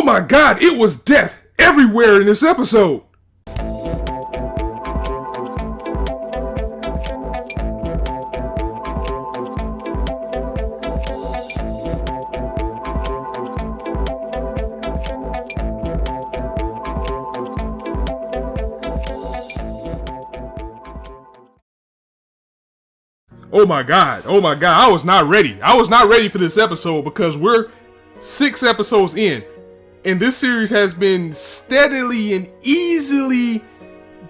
Oh my god, it was death everywhere in this episode. Oh my god, I was not ready. I was not ready for this episode because we're 6 episodes in, and this series has been steadily and easily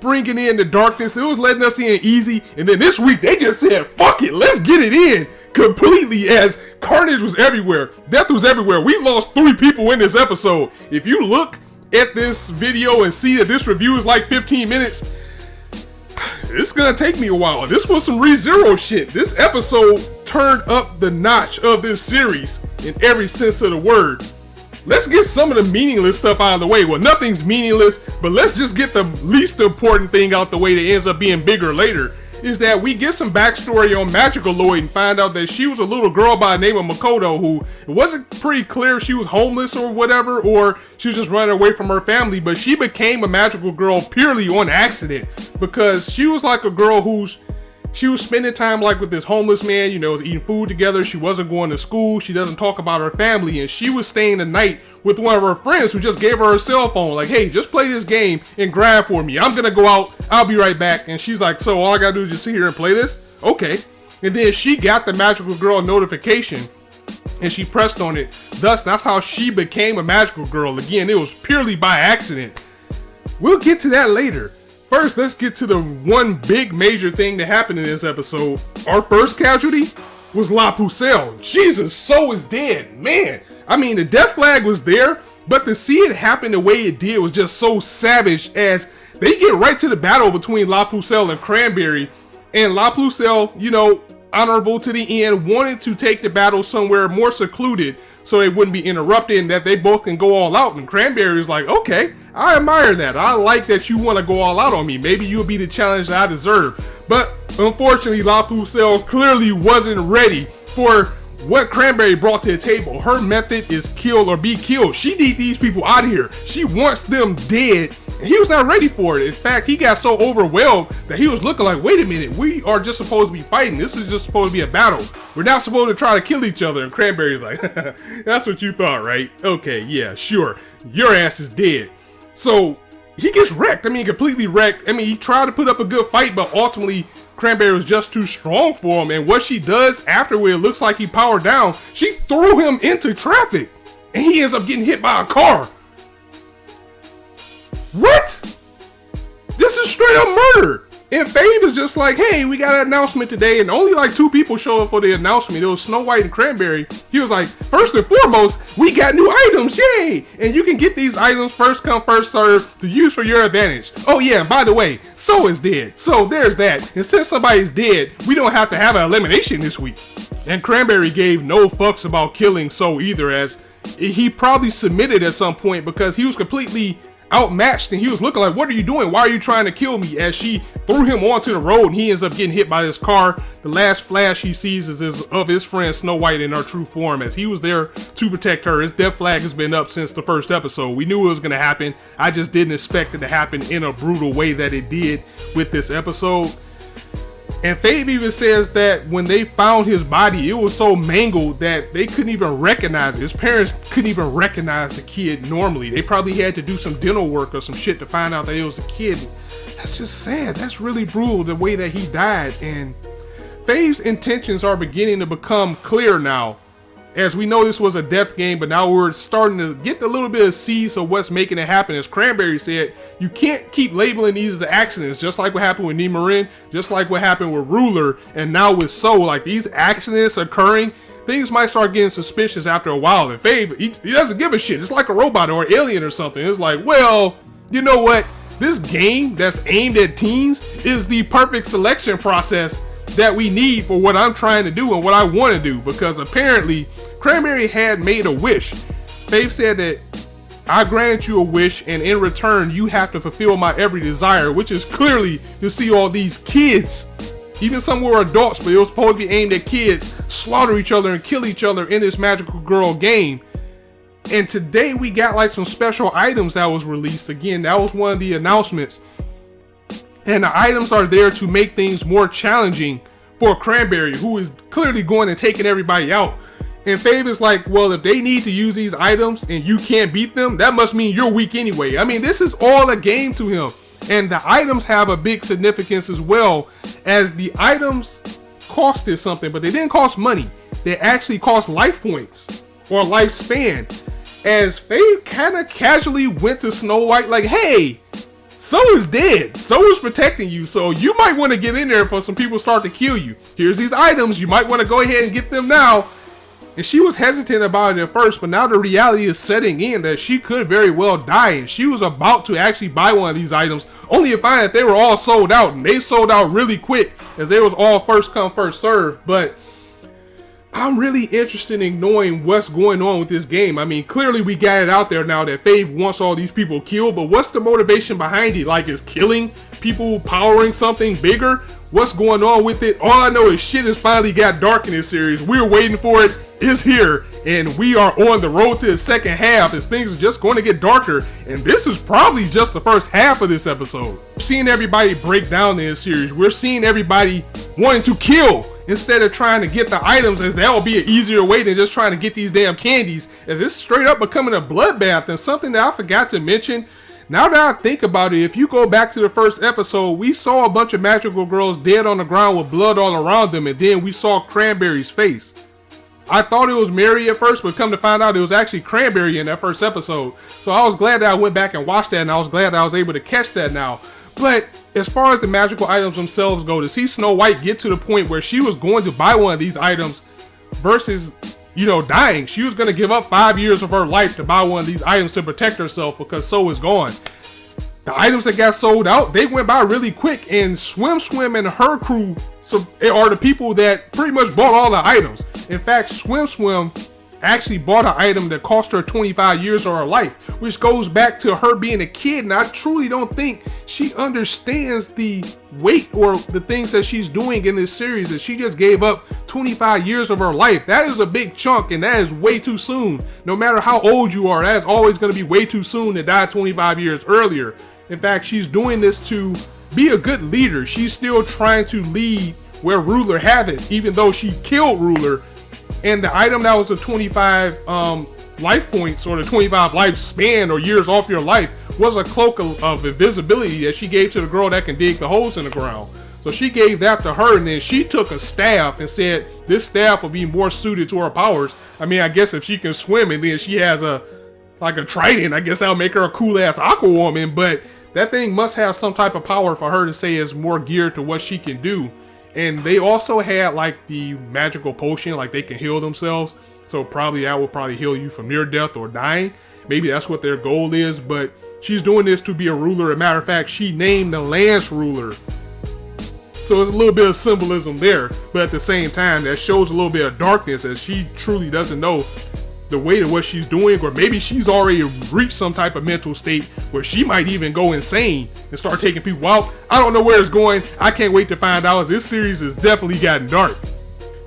bringing in the darkness. It was letting us in easy, and then this week they just said, fuck it, let's get it in completely, as carnage was everywhere. Death was everywhere. We lost 3 people in this episode. If you look at this video and see that this review is like 15 minutes, it's gonna take me a while. This was some ReZero shit. This episode turned up the notch of this series in every sense of the word. Let's get some of the meaningless stuff out of the way. Well, nothing's meaningless, but let's just get the least important thing out the way that ends up being bigger later. Is that we get some backstory on Magical Lloyd and find out that she was a little girl by the name of Makoto who, it wasn't pretty clear if she was homeless or whatever, or she was just running away from her family, but she became a magical girl purely on accident because she was like a girl she was spending time like with this homeless man, was eating food together. She wasn't going to school. She doesn't talk about her family, and she was staying the night with one of her friends who just gave her cell phone. Like, hey, just play this game and grind for me. I'm gonna go out. I'll be right back. And she's like, so all I gotta do is just sit here and play this? Okay. And then she got the magical girl notification, and she pressed on it. Thus, that's how she became a magical girl. Again, it was purely by accident. We'll get to that later. First, let's get to the one big major thing that happened in this episode. Our first casualty was La Pucelle. Jesus, So is dead. Man, I mean, the death flag was there, but to see it happen the way it did was just so savage, as they get right to the battle between La Pucelle and Cranberry. And La Pucelle, honorable to the end, wanted to take the battle somewhere more secluded so they wouldn't be interrupted and that they both can go all out. And Cranberry was like, okay, I admire that. I like that you want to go all out on me. Maybe you'll be the challenge that I deserve. But unfortunately, La Pucelle clearly wasn't ready for what Cranberry brought to the table. Her method is kill or be killed. She needs these people out of here. She wants them dead. And he was not ready for it. In fact, he got so overwhelmed that he was looking like, wait a minute, we are just supposed to be fighting. This is just supposed to be a battle. We're not supposed to try to kill each other. And Cranberry's like, that's what you thought, right? Okay, yeah, sure. Your ass is dead. So he gets wrecked. Completely wrecked. He tried to put up a good fight, but ultimately Cranberry was just too strong for him. And what she does afterward, it looks like he powered down. She threw him into traffic, and he ends up getting hit by a car. What? This is straight up murder. And Fave is just like, hey, we got an announcement today, and only like 2 people showed up for the announcement. It was Snow White and Cranberry. He was like, first and foremost, we got new items, yay! And you can get these items first come, first serve to use for your advantage. Oh yeah, and by the way, So is dead. So there's that. And since somebody's dead, we don't have to have an elimination this week. And Cranberry gave no fucks about killing So either, as he probably submitted at some point because he was completely outmatched and he was looking like, what are you doing? Why are you trying to kill me? As she threw him onto the road and he ends up getting hit by this car. The last flash he sees is of his friend Snow White in her true form, as he was there to protect her. His death flag has been up since the first episode. We knew it was going to happen. I just didn't expect it to happen in a brutal way that it did with this episode. And Fave even says that when they found his body, it was so mangled that they couldn't even recognize it. His parents couldn't even recognize the kid normally. They probably had to do some dental work or some shit to find out that it was a kid. That's just sad. That's really brutal, the way that he died. And Fave's intentions are beginning to become clear now. As we know, this was a death game, but now we're starting to get a little bit of seeds of what's making it happen. As Cranberry said, you can't keep labeling these as accidents, just like what happened with Nimarin, just like what happened with Ruler, and now with So. Like, these accidents occurring, things might start getting suspicious after a while. And Fave, he doesn't give a shit. It's like a robot or an alien or something. It's like, well, you know what? This game that's aimed at teens is the perfect selection process that we need for what I'm trying to do and what I want to do, because apparently Cranberry had made a wish. Fave said that I grant you a wish, and in return you have to fulfill my every desire, which is clearly to see all these kids, even some were adults, but it was supposed to be aimed at kids, slaughter each other and kill each other in this magical girl game. And today we got like some special items that was released. Again, that was one of the announcements. And the items are there to make things more challenging for Cranberry, who is clearly going and taking everybody out. And Fave is like, well, if they need to use these items and you can't beat them, that must mean you're weak anyway. I mean, this is all a game to him. And the items have a big significance as well, as the items costed something, but they didn't cost money. They actually cost life points or lifespan. As Fave kind of casually went to Snow White like, hey, So is dead. So is protecting you. So you might want to get in there before some people start to kill you. Here's these items. You might want to go ahead and get them now. And she was hesitant about it at first, but now the reality is setting in that she could very well die. And she was about to actually buy one of these items, only to find that they were all sold out. And they sold out really quick, as they was all first come, first serve. But I'm really interested in knowing what's going on with this game. I mean, clearly we got it out there now that Fave wants all these people killed, but what's the motivation behind it? Like, is killing people powering something bigger? What's going on with it? All I know is shit has finally got dark in this series. We're waiting for it. It's here. And we are on the road to the second half as things are just going to get darker. And this is probably just the first half of this episode. We're seeing everybody break down in this series. We're seeing everybody wanting to kill instead of trying to get the items, as that will be an easier way than just trying to get these damn candies, as it's straight up becoming a bloodbath. And something that I forgot to mention, now that I think about it, if you go back to the first episode, we saw a bunch of magical girls dead on the ground with blood all around them, and then we saw Cranberry's face. I thought it was Mary at first, but come to find out it was actually Cranberry in that first episode. So I was glad that I went back and watched that, and I was glad that I was able to catch that now. But as far as the magical items themselves go, to see Snow White get to the point where she was going to buy one of these items versus, you know, dying. She was going to give up 5 years of her life to buy one of these items to protect herself because So is gone. The items that got sold out, they went by really quick, and Swim and her crew are the people that pretty much bought all the items. In fact, Swim actually bought an item that cost her 25 years of her life, which goes back to her being a kid, and I truly don't think she understands the weight or the things that she's doing in this series, that she just gave up 25 years of her life. That is a big chunk, and that is way too soon. No matter how old you are, that is always going to be way too soon to die 25 years earlier. In fact, she's doing this to be a good leader. She's still trying to lead where Ruler have it, even though she killed Ruler. And the item that was the 25 life points, or the 25 lifespan or years off your life, was a cloak of invisibility that she gave to the girl that can dig the holes in the ground. So she gave that to her, and then she took a staff and said this staff will be more suited to her powers. I mean, I guess if she can swim and then she has a trident, I guess that'll make her a cool ass aqua woman. But that thing must have some type of power for her to say is more geared to what she can do. And they also had like the magical potion, like they can heal themselves. So probably that will probably heal you from near death or dying. Maybe that's what their goal is, but she's doing this to be a ruler. As a matter of fact, she named the Lance ruler. So there's a little bit of symbolism there, but at the same time, that shows a little bit of darkness, as she truly doesn't know the weight of what she's doing, or maybe she's already reached some type of mental state where she might even go insane and start taking people out. I don't know where it's going. I can't wait to find out. This series has definitely gotten dark.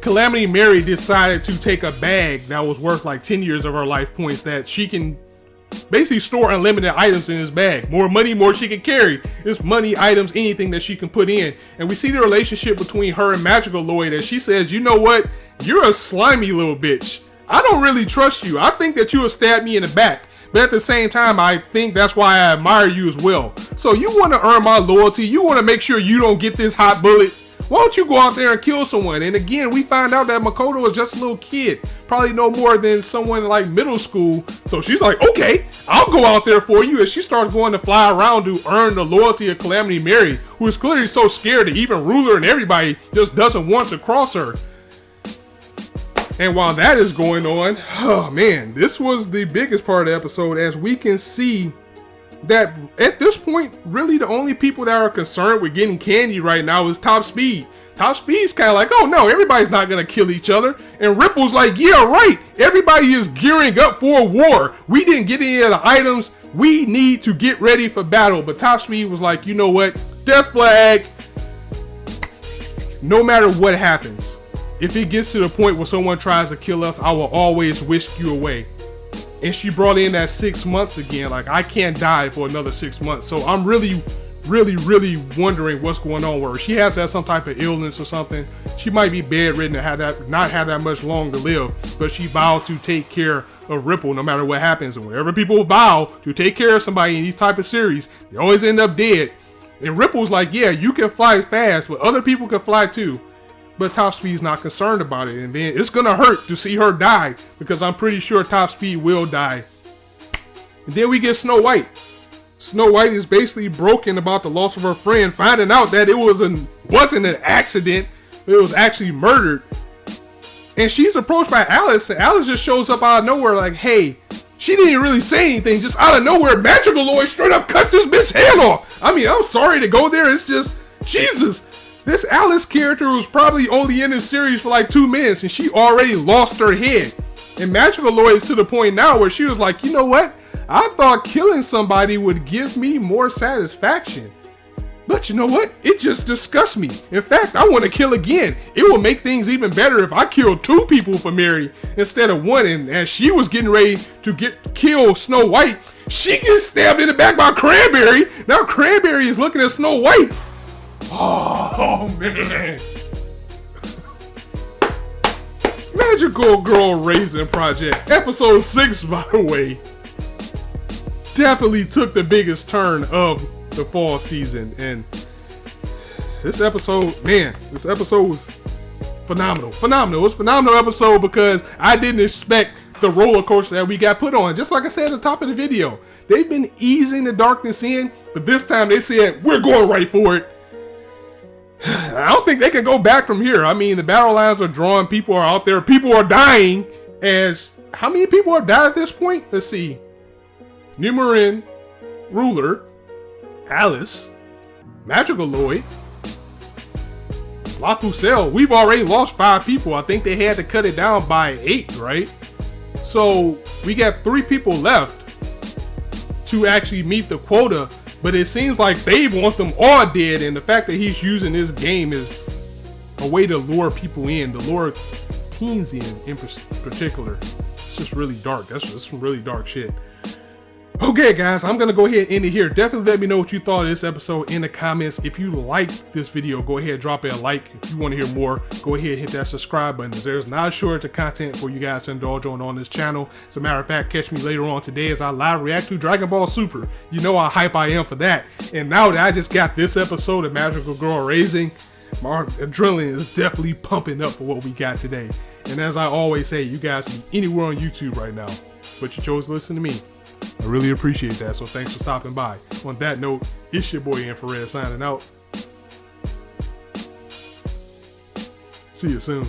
Calamity Mary decided to take a bag that was worth like 10 years of her life points, that she can basically store unlimited items in this bag. More money, more she can carry. It's money, items, anything that she can put in. And we see the relationship between her and Magical Lloyd, as she says, you know what? You're a slimy little bitch. I don't really trust you. I think that you will stab me in the back. But at the same time, I think that's why I admire you as well. So you want to earn my loyalty. You want to make sure you don't get this hot bullet. Why don't you go out there and kill someone? And again, we find out that Makoto is just a little kid. Probably no more than someone like middle school. So she's like, okay, I'll go out there for you. As she starts going to fly around to earn the loyalty of Calamity Mary, who is clearly so scared that even Ruler and everybody just doesn't want to cross her. And while that is going on, oh man, this was the biggest part of the episode, as we can see that at this point, really the only people that are concerned with getting candy right now is Top Speed. Top Speed's kind of like, oh no, everybody's not going to kill each other. And Ripple's like, yeah, right. Everybody is gearing up for a war. We didn't get any of the items. We need to get ready for battle. But Top Speed was like, you know what? Death flag. No matter what happens, if it gets to the point where someone tries to kill us, I will always whisk you away. And she brought in that 6 months again. Like, I can't die for another 6 months. So I'm really wondering what's going on with her. She has to have some type of illness or something. She might be bedridden and not have that much long to live, but she vowed to take care of Ripple no matter what happens. And whenever people vow to take care of somebody in these type of series, they always end up dead. And Ripple's like, yeah, you can fly fast, but other people can fly too. But Top Speed's not concerned about it. And then it's gonna hurt to see her die, because I'm pretty sure Top Speed will die. And then we get Snow White. Snow White is basically broken about the loss of her friend, finding out that it wasn't an accident, but it was actually murdered. And she's approached by Alice, and Alice just shows up out of nowhere like, hey, she didn't really say anything, just out of nowhere, Magical Lloyd straight up cuts this bitch head off. I mean, I'm sorry to go there, it's just, Jesus. This Alice character was probably only in this series for like 2 minutes, and she already lost her head. And Magical Lloyd is to the point now where she was like, you know what? I thought killing somebody would give me more satisfaction. But you know what? It just disgusts me. In fact, I want to kill again. It will make things even better if I kill 2 people for Mary instead of 1. And as she was getting ready to kill Snow White, she gets stabbed in the back by Cranberry. Now Cranberry is looking at Snow White. Oh man. Magical Girl Raising Project. Episode 6, by the way. Definitely took the biggest turn of the fall season, and this episode was phenomenal. It was a phenomenal episode because I didn't expect the roller coaster that we got put on. Just like I said at the top of the video, they've been easing the darkness in, but this time they said we're going right for it. I don't think they can go back from here. I mean, the battle lines are drawn, people are out there, people are dying. As how many people have died at this point? Let's see. Numerin, Ruler, Alice, Magical Lloyd, Lapucelle. We've already lost 5 people. I think they had to cut it down by 8, right? So we got 3 people left to actually meet the quota, but it seems like they want them all dead, and the fact that he's using this game is a way to lure people in, to lure teens in particular. It's just really dark. That's some really dark shit. Okay guys, I'm gonna go ahead and end it here. Definitely let me know what you thought of this episode in the comments. If you liked this video, go ahead and drop it a like. If you want to hear more, go ahead and hit that subscribe button. There's not a shortage of content for you guys to indulge on this channel. As a matter of fact, catch me later on today as I live react to Dragon Ball Super. You know how hype I am for that. And now that I just got this episode of Magical Girl Raising, my adrenaline is definitely pumping up for what we got today. And as I always say, you guys can be anywhere on YouTube right now, but you chose to listen to me. I really appreciate that, so thanks for stopping by. On that note, it's your boy Infrar-Ed signing out. See you soon.